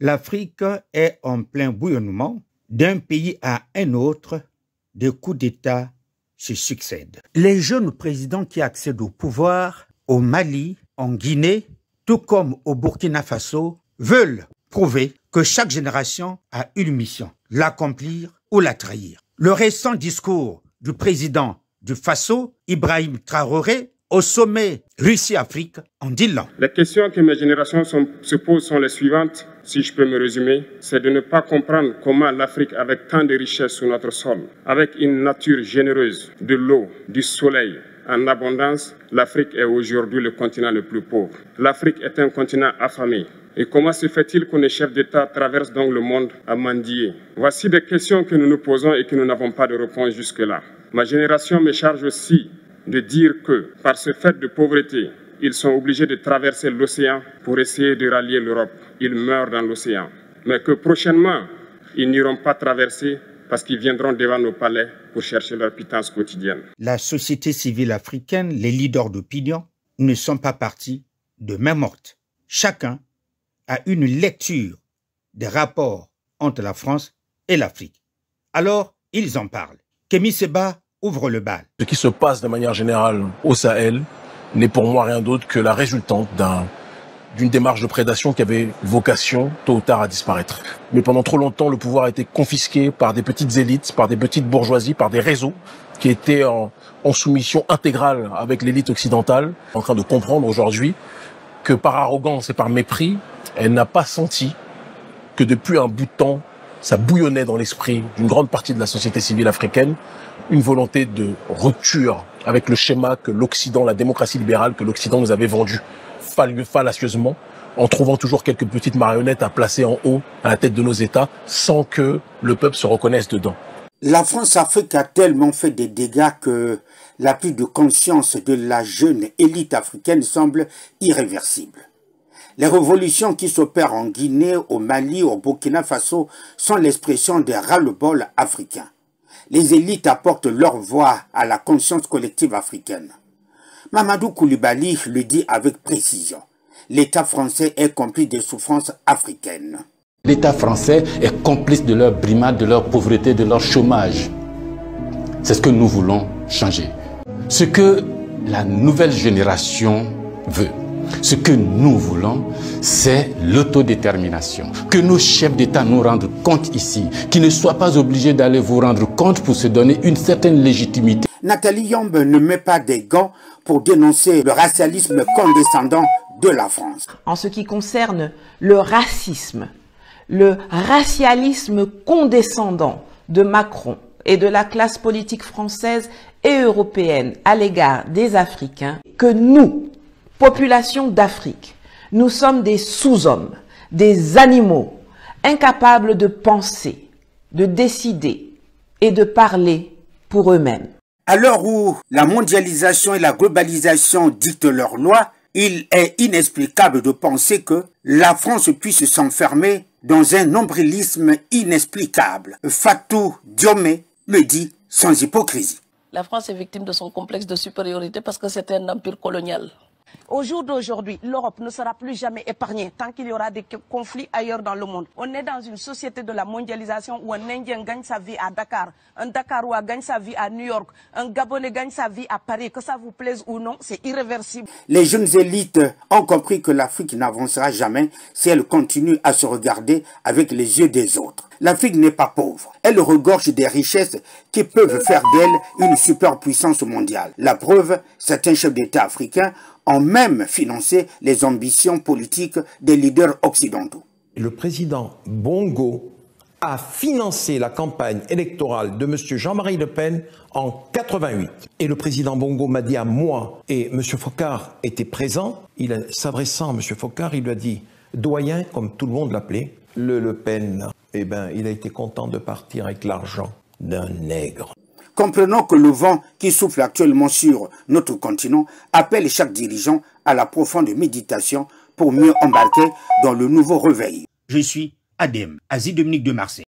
L'Afrique est en plein bouillonnement. D'un pays à un autre, des coups d'État se succèdent. Les jeunes présidents qui accèdent au pouvoir au Mali, en Guinée, tout comme au Burkina Faso, veulent prouver que chaque génération a une mission, l'accomplir ou la trahir. Le récent discours du président du Faso, Ibrahim Traoré, au sommet Russie-Afrique, en dit long. Les questions que mes générations se posent sont les suivantes, si je peux me résumer. C'est de ne pas comprendre comment l'Afrique, avec tant de richesses sur notre sol, avec une nature généreuse, de l'eau, du soleil, en abondance, l'Afrique est aujourd'hui le continent le plus pauvre. L'Afrique est un continent affamé. Et comment se fait-il que les chefs d'État traversent donc le monde à mendier? Voici des questions que nous nous posons et que nous n'avons pas de réponse jusque-là. Ma génération me charge aussi de dire que, par ce fait de pauvreté, ils sont obligés de traverser l'océan pour essayer de rallier l'Europe. Ils meurent dans l'océan. Mais que prochainement, ils n'iront pas traverser parce qu'ils viendront devant nos palais pour chercher leur pitance quotidienne. La société civile africaine, les leaders d'opinion, ne sont pas partis de main morte. Chacun a une lecture des rapports entre la France et l'Afrique. Alors, ils en parlent. Kémy Séba ouvre le bal. Ce qui se passe de manière générale au Sahel n'est pour moi rien d'autre que la résultante d'une démarche de prédation qui avait vocation, tôt ou tard, à disparaître. Mais pendant trop longtemps, le pouvoir a été confisqué par des petites élites, par des petites bourgeoisies, par des réseaux qui étaient en soumission intégrale avec l'élite occidentale, en train de comprendre aujourd'hui que par arrogance et par mépris, elle n'a pas senti que depuis un bout de temps, ça bouillonnait dans l'esprit d'une grande partie de la société civile africaine, une volonté de rupture avec le schéma que l'Occident, la démocratie libérale que l'Occident nous avait vendu fallacieusement, en trouvant toujours quelques petites marionnettes à placer en haut, à la tête de nos États, sans que le peuple se reconnaisse dedans. La France-Afrique a tellement fait des dégâts que la prise de conscience de la jeune élite africaine semble irréversible. Les révolutions qui s'opèrent en Guinée, au Mali, au Burkina Faso sont l'expression des ras-le-bol africains. Les élites apportent leur voix à la conscience collective africaine. Mamadou Koulibaly le dit avec précision. L'État français est complice des souffrances africaines. L'État français est complice de leur brimade, de leur pauvreté, de leur chômage. C'est ce que nous voulons changer. Ce que la nouvelle génération veut. Ce que nous voulons, c'est l'autodétermination. Que nos chefs d'État nous rendent compte ici, qu'ils ne soient pas obligés d'aller vous rendre compte pour se donner une certaine légitimité. Nathalie Yombe ne met pas des gants pour dénoncer le racialisme condescendant de la France. En ce qui concerne le racisme, le racialisme condescendant de Macron et de la classe politique française et européenne à l'égard des Africains, que nous, population d'Afrique, nous sommes des sous-hommes, des animaux, incapables de penser, de décider et de parler pour eux-mêmes. À l'heure où la mondialisation et la globalisation dictent leurs lois, il est inexplicable de penser que la France puisse s'enfermer dans un nombrilisme inexplicable. Fatou Diomé le dit sans hypocrisie. La France est victime de son complexe de supériorité parce que c'est un empire colonial. Au jour d'aujourd'hui, l'Europe ne sera plus jamais épargnée tant qu'il y aura des conflits ailleurs dans le monde. On est dans une société de la mondialisation où un Indien gagne sa vie à Dakar, un Dakarois gagne sa vie à New York, un Gabonais gagne sa vie à Paris. Que ça vous plaise ou non, c'est irréversible. Les jeunes élites ont compris que l'Afrique n'avancera jamais si elle continue à se regarder avec les yeux des autres. L'Afrique n'est pas pauvre. Elle regorge des richesses qui peuvent faire d'elle une superpuissance mondiale. La preuve, certains chefs d'État africains ont même financé les ambitions politiques des leaders occidentaux. Le président Bongo a financé la campagne électorale de M. Jean-Marie Le Pen en 88. Et le président Bongo m'a dit à moi, et M. Foccart était présent, s'adressant à M. Foccart, il lui a dit « Doyen », comme tout le monde l'appelait, Le Pen, eh ben, il a été content de partir avec l'argent d'un nègre. Comprenons que le vent qui souffle actuellement sur notre continent appelle chaque dirigeant à la profonde méditation pour mieux embarquer dans le nouveau réveil. Je suis Adem, Asie Dominique de Marseille.